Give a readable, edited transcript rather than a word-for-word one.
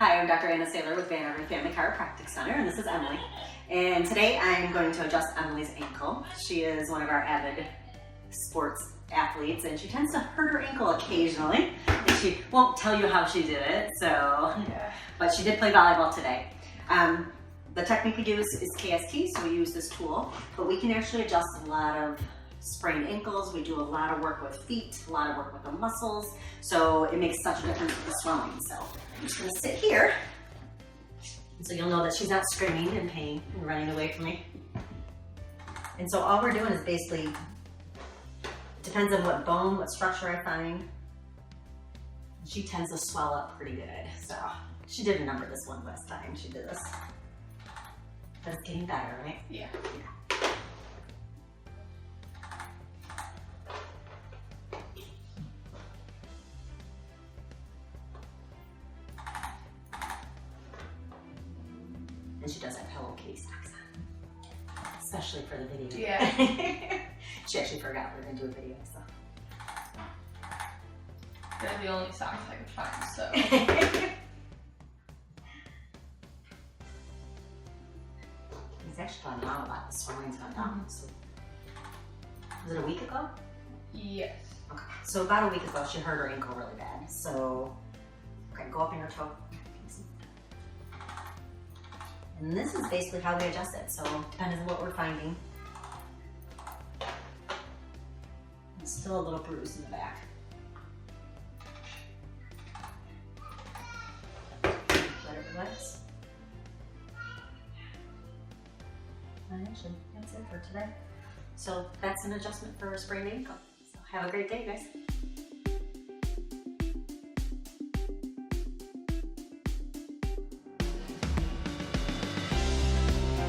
Hi, I'm Dr. Anna Saylor with Every Family Chiropractic Center, and this is Emily. And today I'm going to adjust Emily's ankle. She is one of our avid sports athletes, and she tends to hurt her ankle occasionally. And she won't tell you how she did it, but she did play volleyball today. The technique we do is KST, so we use this tool, but we can actually adjust a lot of sprained ankles. We do a lot of work with feet, a lot of work with the muscles, so it makes such a difference with the swelling. So I'm just gonna sit here, so you'll know that she's not screaming in pain and running away from me. And so all we're doing is basically, depends on what bone, what structure I find. She tends to swell up pretty good. So she did a number this one last time she did this. But it's getting better, right? Yeah. And she does have pillowcase socks on, especially for the video. Yeah. She actually forgot we were gonna do a video, so. They're the only socks I could find, so. It's actually gone down a lot. The swelling's gone down. So. Was it a week ago? Yes. Okay. So about a week ago, she hurt her ankle really bad. So, okay, go up in your toe. And this is basically how we adjust it. So depending on what we're finding. It's still a little bruise in the back. Let it relax. And actually, that's it for today. So that's an adjustment for a sprained ankle. So have a great day, guys.